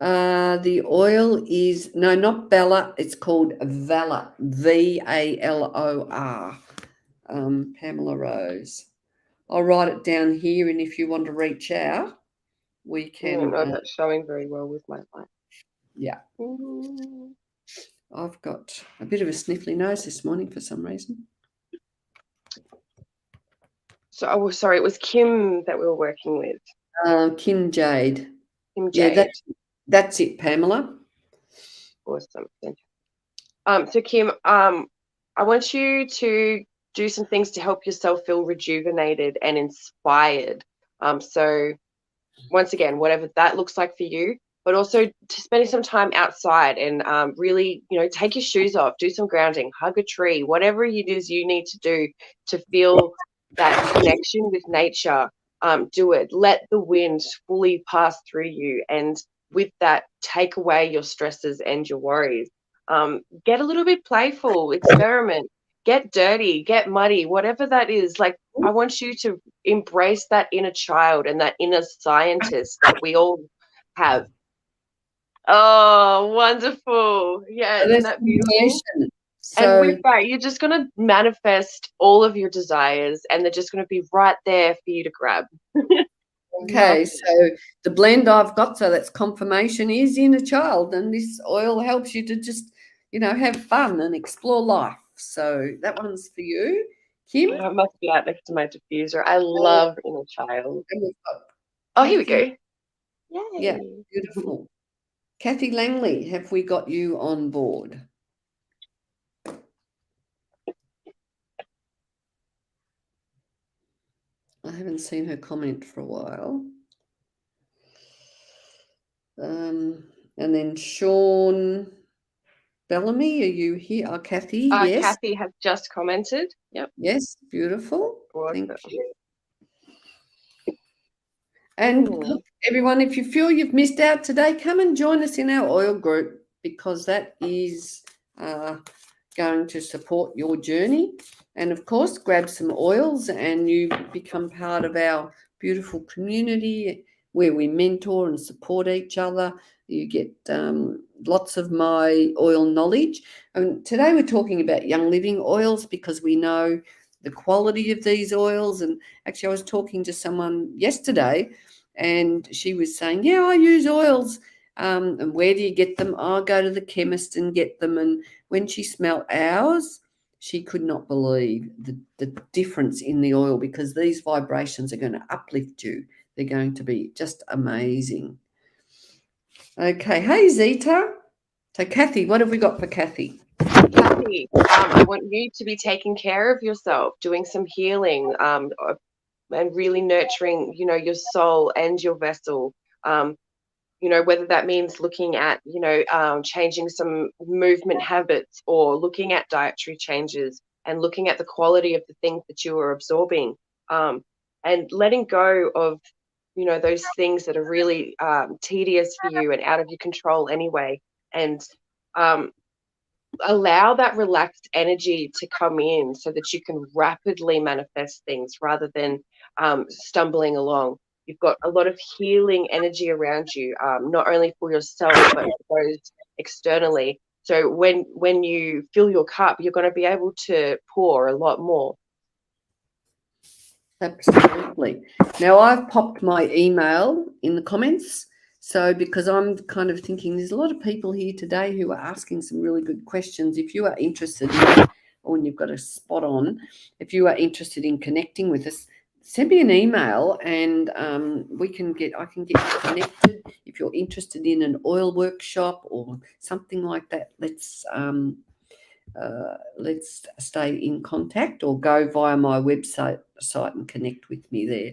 The oil is, no, not Bella. It's called Valor, VALOR. Pamela Rose. I'll write it down here, and if you want to reach out, we can. I don't know if that's showing very well with my light. Yeah. I've got a bit of a sniffly nose this morning for some reason. So, sorry, it was Kim that we were working with. Kim Jade. Kim Jade. Yeah, that's it, Pamela. Awesome. So Kim, I want you to do some things to help yourself feel rejuvenated and inspired. So once again, whatever that looks like for you, but also to spending some time outside and really, take your shoes off, do some grounding, hug a tree, whatever it is you need to do to feel that connection with nature. Do it. Let the wind fully pass through you, and with that, take away your stresses and your worries. Get a little bit playful, experiment, get dirty, get muddy, whatever that is. Like, I want you to embrace that inner child and that inner scientist that we all have. Oh, wonderful. Yeah, So isn't there's that beautiful? confirmation. And with So, that, you're just going to manifest all of your desires, and they're just going to be right there for you to grab. okay, Lovely. so the blend I've got, so that's confirmation, is inner child, and this oil helps you to just, have fun and explore life. So that one's for you, Kim. It must be out next to my diffuser. I Uh, love inner child. and we've got Oh, here we Kathy. go. Yeah, Yay. beautiful. Kathy Langley, have we got you on board? I haven't seen her comment for a while. And then Sean Bellamy, are you here? Oh, Kathy, yes. Kathy has just commented. Yep. Yes, beautiful. Thank Awesome. you. And look, everyone, if you feel you've missed out today, come and join us in our oil group, because that is going to support your journey. And of course, grab some oils and you become part of our beautiful community where we mentor and support each other. You get lots of my oil knowledge. And today we're talking about Young Living oils because we know the quality of these oils. And actually, I was talking to someone yesterday and she was saying, yeah, I use oils. And where do you get them? I go to the chemist and get them. And when she smelled ours, she could not believe the difference in the oil, because these vibrations are going to uplift you. They're going to be just amazing. Okay. Hey, Zita. So, Kathy, what have we got for Kathy? Kathy, I want you to be taking care of yourself, doing some healing, and really nurturing, your soul and your vessel. Whether that means looking at, changing some movement habits, or looking at dietary changes and looking at the quality of the things that you are absorbing, and letting go of, those things that are really tedious for you and out of your control anyway. And um, allow that relaxed energy to come in so that you can rapidly manifest things rather than stumbling along. You've got a lot of healing energy around you, not only for yourself but for those externally. So when you fill your cup, you're going to be able to pour a lot more. Absolutely. Now, I've popped my email in the comments. So, because I'm kind of thinking there's a lot of people here today who are asking some really good questions. If you are interested in, or when you've got a spot on, if you are interested in connecting with us, send me an email and I can get you connected. If you're interested in an oil workshop or something like that, let's stay in contact, or go via my website and connect with me there.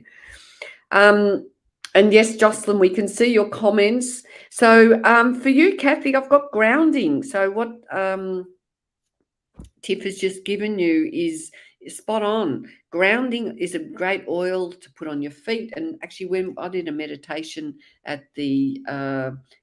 And yes, Jocelyn, we can see your comments. So for you, Kathy, I've got grounding. So what Tiff has just given you is spot on. Grounding is a great oil to put on your feet. And actually, when I did a meditation at the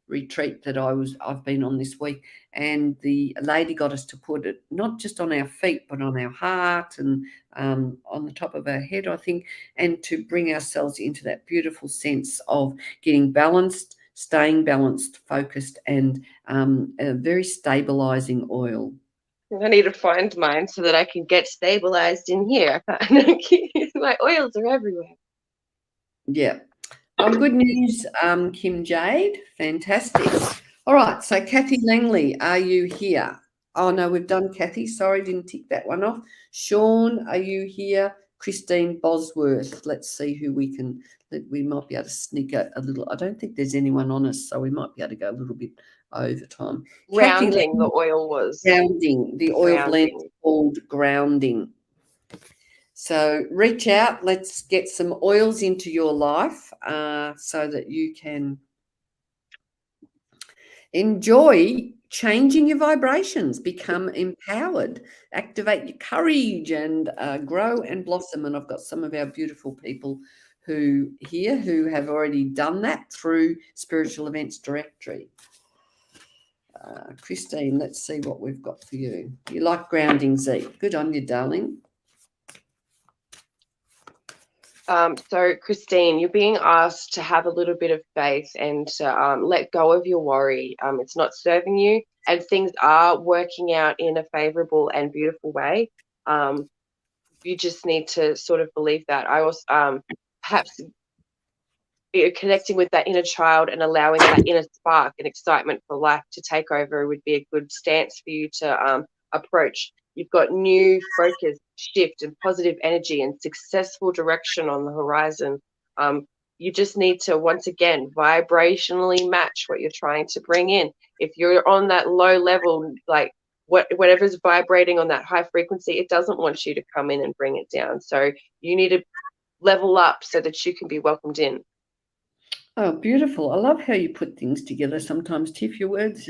retreat that I've been on this week, and the lady got us to put it not just on our feet, but on our heart and on the top of our head, I think, and to bring ourselves into that beautiful sense of getting balanced, staying balanced, focused, and a very stabilizing oil. I need to find mine so that I can get stabilized in here. My oils are everywhere. Yeah. Oh, good news, Kim Jade. Fantastic. All right. So, Kathy Langley, are you here? Oh, no, we've done Kathy. Sorry, didn't tick that one off. Sean, are you here? Christine Bosworth. Let's see who we might be able to sneak a little. I don't think there's anyone on us, so we might be able to go a little bit over time. Kathy Grounding, the Langley, oil was. grounding. The oil blend is Grounding. called grounding. So reach out. Let's get some oils into your life so that you can enjoy changing your vibrations, become empowered, activate your courage, and grow and blossom. And I've got some of our beautiful people who have already done that through Spiritual Events Directory. Christine, let's see what we've got for you. You like grounding, Z. Good on you, darling. So, Christine, you're being asked to have a little bit of faith and to let go of your worry. It's not serving you, and things are working out in a favorable and beautiful way. You just need to sort of believe that. I also perhaps connecting with that inner child and allowing that inner spark and excitement for life to take over would be a good stance for you to approach. You've got new focus, shift, and positive energy and successful direction on the horizon. You just need to, once again, vibrationally match what you're trying to bring in. If you're on that low level, like whatever's vibrating on that high frequency, it doesn't want you to come in and bring it down. So you need to level up so that you can be welcomed in. Oh, beautiful. I love how you put things together sometimes, Tiff. Your words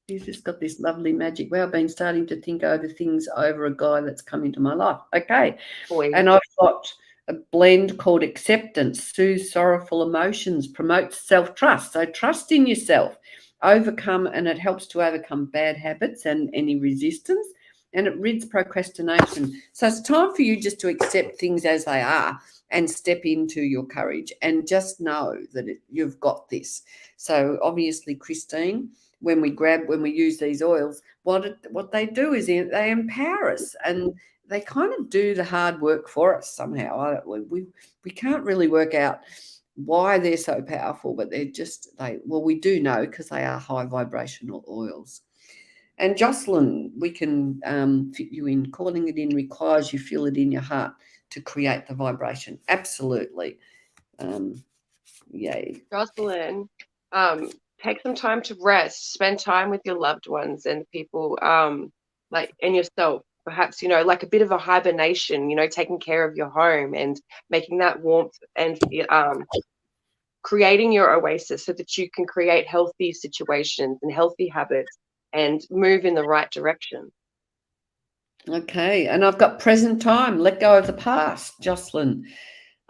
you've just got this lovely magic. Well, I've been starting to think over things over a guy that's come into my life. Okay. Boy. And I've got a blend called acceptance, soothes sorrowful emotions, promotes self-trust. So trust in yourself, and it helps to overcome bad habits and any resistance, and it rids procrastination. So it's time for you just to accept things as they are and step into your courage and just know that you've got this. So obviously, Christine, when we use these oils, what they do is they empower us, and they kind of do the hard work for us somehow. We can't really work out why they're so powerful, but we do know because they are high vibrational oils. And Jocelyn, we can fit you in. Calling it in requires you feel it in your heart to create the vibration. Absolutely. Yay. Jocelyn, take some time to rest, spend time with your loved ones and people, and yourself. Perhaps, like a bit of a hibernation, taking care of your home and making that warmth and creating your oasis so that you can create healthy situations and healthy habits and move in the right direction. Okay, and I've got present time, let go of the past, Jocelyn,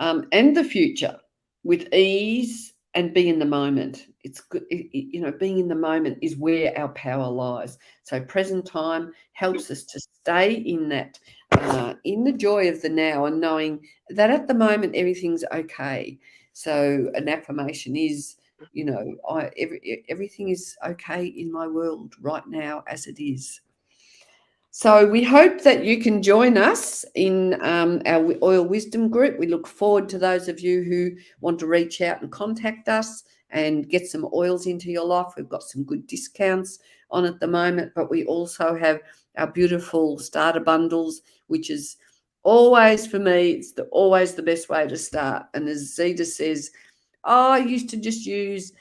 and the future with ease and be in the moment. It's good, being in the moment is where our power lies. So present time helps us to stay in that, in the joy of the now, and knowing that at the moment everything's okay. So an affirmation is, everything is okay in my world right now as it is. So we hope that you can join us in our Oil Wisdom group. We look forward to those of you who want to reach out and contact us and get some oils into your life. We've got some good discounts on at the moment, but we also have our beautiful starter bundles, which is always, for me, it's always the best way to start. And as Zita says, I used to just use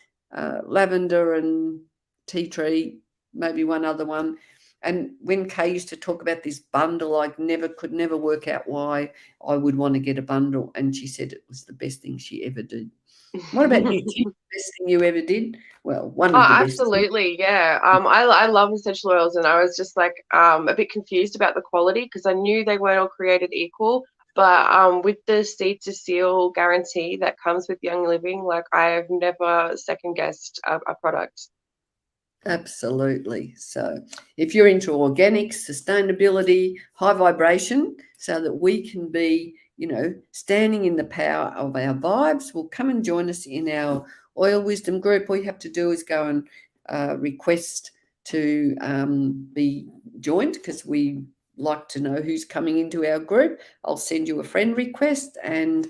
lavender and tea tree, maybe one other one. And when Kay used to talk about this bundle, I could never work out why I would want to get a bundle. And she said it was the best thing she ever did. What about you? The best thing you ever did? Well, one of the best. Absolutely, yeah. I love essential oils, and I was just like a bit confused about the quality because I knew they weren't all created equal. But with the seed to seal guarantee that comes with Young Living, like I have never second guessed a product. Absolutely. So if you're into organics, sustainability, high vibration, so that we can be, standing in the power of our vibes, well, come and join us in our Oil Wisdom group. All you have to do is go and request to be joined, because we like to know who's coming into our group. I'll send you a friend request and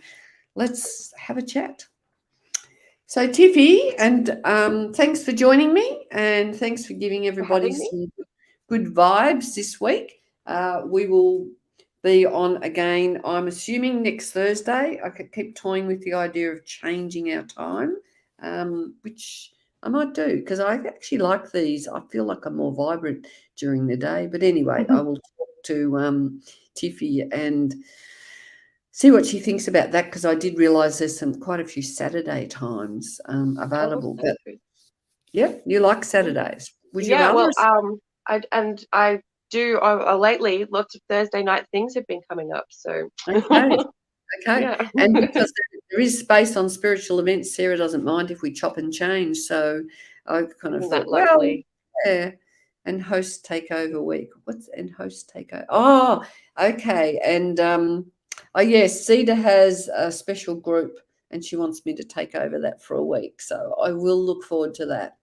let's have a chat. So, Tiffy, and thanks for joining me, and thanks for giving everybody some good vibes this week. We will be on again, I'm assuming, next Thursday. I could keep toying with the idea of changing our time, which I might do, because I actually like these. I feel like I'm more vibrant during the day. But anyway, I will talk to Tiffy and see what she thinks about that, because I did realise there's quite a few Saturday times available. Oh, but yeah, you like Saturdays? Would you yeah, rather? well, I do. Lately, lots of Thursday night things have been coming up. So Okay, yeah. And because there is space on spiritual events, Sarah doesn't mind if we chop and change. So I kind of Isn't thought, that lovely? Yeah. And host takeover week. And host takeover? Oh, okay. And oh yes, Cedar has a special group and she wants me to take over that for a week. So I will look forward to that.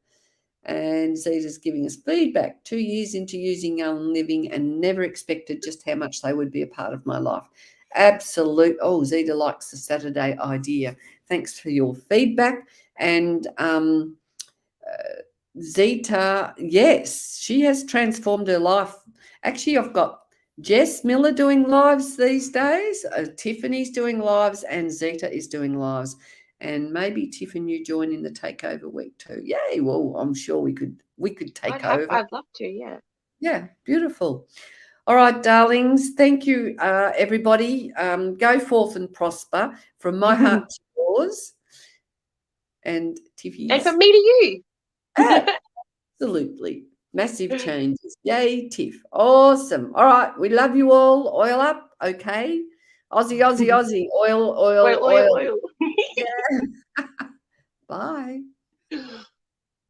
And Zeta's giving us feedback 2 years into using Young Living and never expected just how much they would be a part of my life. Absolute. Oh, Zeta likes the Saturday idea. Thanks for your feedback. And Zeta, yes, she has transformed her life. Actually, I've got Jess Miller doing lives these days. Tiffany's doing lives, and Zeta is doing lives. And maybe Tiffany, you join in the takeover week too. Yay! Well, I'm sure we could take over. I'd love to. Yeah. Yeah, beautiful. All right, darlings. Thank you, everybody. Go forth and prosper from my heart to yours. And Tiffy's. And from me to you. Absolutely. Massive changes. Yay, Tiff. Awesome. All right. We love you all. Oil up. Okay. Aussie, Aussie, Aussie. Oil, oil, oil. Oil. Yeah. Bye.